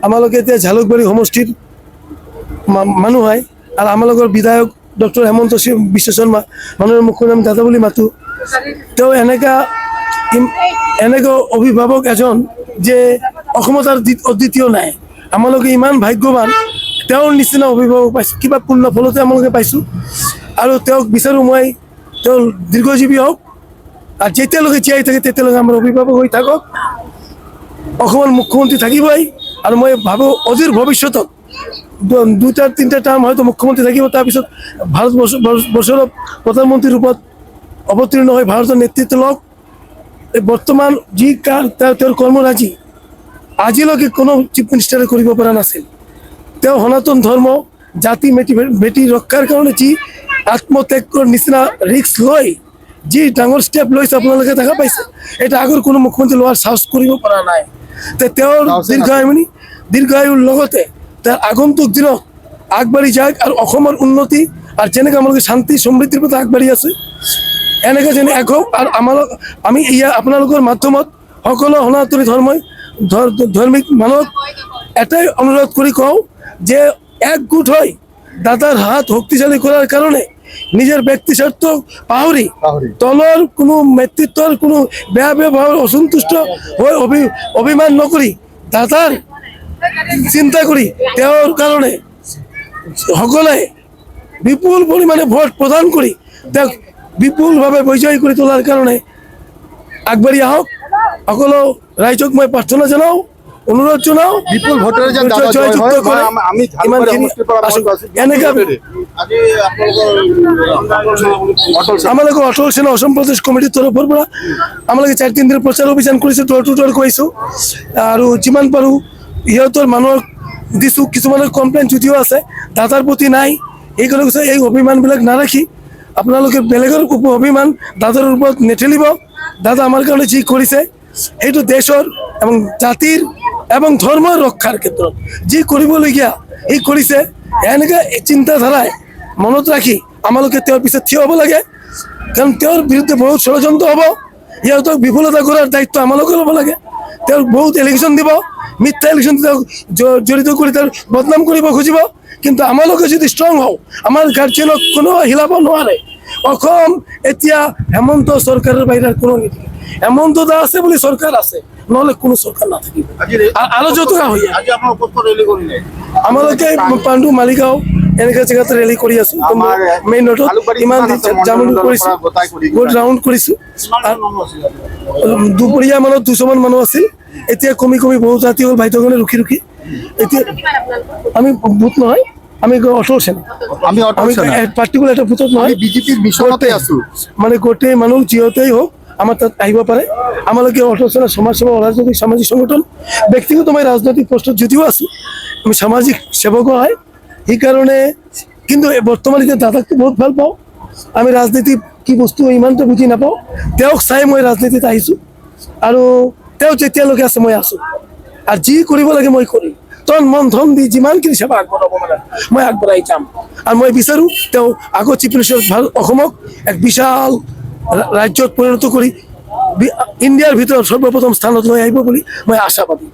আমালোকে এতিয়া ঝালুকবাৰী সমষ্টিৰ মানুহ হয় আৰু আমালোকৰ বিধায়ক ডক্টৰ হেমন্ত বিশ্ব শৰ্মা মানুহৰ মুখৰ নাম দাদা বুলি মাতো। তেওঁ এনেকা অভিভাৱক এজন যে অসমত আৰু অদ্বিতীয় নাই। আমালোকে ইমান ভাগ্যৱান, তেওঁৰ নিচিনা অভিভাৱক পাইছোঁ, কিবা পূৰ্ণ ফলতে আমালোকে পাইছোঁ। আৰু তেওঁক বিচাৰোঁ মই, তেওঁ দীৰ্ঘজীৱী হওক আৰু যেতিয়ালৈকে জীয়াই থাকে তেতিয়ালৈকে আমাৰ অভিভাৱক হৈ থাকক। অসমৰ মুখ্যমন্ত্ৰী থাকিবই আৰু মই ভাবোঁ অদূৰ ভৱিষ্যতত 2-3টা টাৰ্ম হয়তো মুখ্যমন্ত্ৰী থাকিব, তাৰপিছত ভাৰতবৰ্ষৰ প্ৰধানমন্ত্ৰীৰ ৰূপত অৱতীৰ্ণ হৈ ভাৰতৰ নেতৃত্ব লওক। বৰ্তমান যি তেওঁৰ কৰ্মৰাজি আজিলৈকে কোনো চিফ মিনিষ্টাৰে কৰিব পৰা নাছিল। তেওঁ সনাতন ধৰ্ম জাতি বেটি ৰক্ষাৰ কাৰণে যি আত্মত্যাগৰ নিচিনা ৰিস্ক লৈ যি ডাঙৰ ষ্টেপ লৈছে আপোনালোকে দেখা পাইছে, এটা আগৰ কোনো মুখ্যমন্ত্ৰী লোৱাৰ সাহস কৰিব পৰা নাই। তেওঁৰ দীৰ্ঘায়ুৰ লগতে তাৰ আগন্তুক দিনত আগবাঢ়ি যাওক আৰু অসমৰ উন্নতি আৰু যেনেকৈ আমালোকে শান্তি সমৃদ্ধিৰ প্ৰতি আগবাঢ়ি আছে এনেকৈ যেনে এক হওক। আৰু আমি আপোনালোকৰ মাধ্যমত সকলো সনাতনী ধৰ্মিক মানুহক এটাই অনুৰোধ কৰি কওঁ যে একগোট হৈ দাদাৰ হাত শক্তিশালী কৰাৰ কাৰণে নিজৰ ব্যক্তি স্বাৰ্থ পাহৰি তলৰ কোনো নেতৃত্বৰ কোনো বেয়া ব্যৱহাৰ অসন্তুষ্ট হৈ অভিমান নকৰি দাদাৰ চিন্তা কৰি তেওঁৰ কাৰণে সকলে বিপুল পৰিমাণে ভোট প্ৰদান কৰি তেওঁক বিপুলভাৱে বিজয়ী কৰি তোলাৰ কাৰণে আগবাঢ়ি আহক। সকলো ৰাইজক মই প্ৰাৰ্থনা জনাওঁ, অনুৰোধ জনাওঁ বিপুল ভোটেৰে যেন দাদা জয় হয়। আমি ইমানখিনি আমালোকে অটল সেনা অসম প্ৰদেশ কমিটিৰ তৰফৰ পৰা আমালোকে 4-3 দিন প্ৰচাৰ অভিযান কৰিছোঁ, ডোৰ টু ডোৰ কৰিছোঁ আৰু যিমান পাৰোঁ সিহঁতৰ মানুহক দিছোঁ। কিছুমানৰ কমপ্লেইন যদিও আছে দাদাৰ প্ৰতি নাই, এইকাৰণে কৈছে এই অভিমানবিলাক নাৰাখি আপোনালোকে বেলেগৰ অভিমান দাদাৰ ওপৰত নেঠেলিব। দাদা আমাৰ কাৰণে যি কৰিছে সেইটো দেশৰ এবং জাতিৰ এবং ধৰ্মৰ ৰক্ষাৰ ক্ষেত্ৰত যি কৰিবলগীয়া এই কৰিছে। এনেকৈ চিন্তাধাৰাই মনত ৰাখি আমালোকে তেওঁৰ পিছত থিয় হ'ব লাগে, কাৰণ তেওঁৰ বিৰুদ্ধে বহুত ষড়যন্ত্ৰ হ'ব। সিহঁতক বিফলতা কৰাৰ দায়িত্ব আমালোকে ল'ব লাগে। তেওঁ বহুত ইলেকশ্যন দিব, মিথ্যা ইলেকশ্যন তেওঁক জড়িত কৰি তেওঁৰ বদনাম কৰিব খুজিব। কিন্তু আমালোকে যদি ষ্ট্ৰং হওঁ আমাৰ গাৰ্জেনক কোনো হিলাব নোৱাৰে। অসম এতিয়া হেমন্ত চৰকাৰৰ বাহিৰে কোনো নীতি, হেমন্ত দা আছে বুলি চৰকাৰ আছে, নহ'লে কোনো চৰকাৰ নাথাকিব। আৰু জতুৱা হৈ আমালোকে পাণ্ডু মালিগাঁও এনেকুৱা জেগাত ৰেলী কৰি আছোঁ। মেইন ৰোডত ইমান জামুন কৰিছোঁ, বহুত ৰাউণ্ড কৰিছোঁ। দুপৰীয়া মানত 200মান মানুহ আছিল, এতিয়া কমি বহুত ৰাতি হ'ল ভাইটগণে ৰখি এতিয়া আমি বুথ নহয়, আমি অটল সেনা, আমি পাৰ্টিকুলাৰ এটা বুথত নহয়, বিজেপিৰ মিছনতে আছোঁ। মানে গোটেই মানুহ যিহতেই হোক আমাৰ তাত আহিব পাৰে। আমালোকে অটল সেনা সমাজসেৱা অৰাজনৈতিক সামাজিক সংগঠন, ব্যক্তিগত মই ৰাজনৈতিক পোষ্টত যদিও আছোঁ, আমি সামাজিক সেৱকো হয়। সেইকাৰণে কিন্তু বৰ্তমান এতিয়া দাদাকতো বহুত ভাল পাওঁ। আমি ৰাজনীতি কি বস্তু ইমানটো বুজি নাপাওঁ, তেওঁক চাই মই ৰাজনীতিত আহিছোঁ আৰু তেওঁ যেতিয়ালৈকে আছে মই আছোঁ আৰু যি কৰিব লাগে মই কৰিম। তন মন ধন দি যিমানখিনি সেৱা আগবঢ়াব মানে মই আগবঢ়াই যাম। আৰু মই বিচাৰোঁ তেওঁ আগত চিফ মিনিষ্টাৰ অসমক এক বিশাল ৰাজ্যত পৰিণত কৰি ইণ্ডিয়াৰ ভিতৰত সৰ্বপ্ৰথম স্থানত লৈ আহিব বুলি মই আশাবাদী।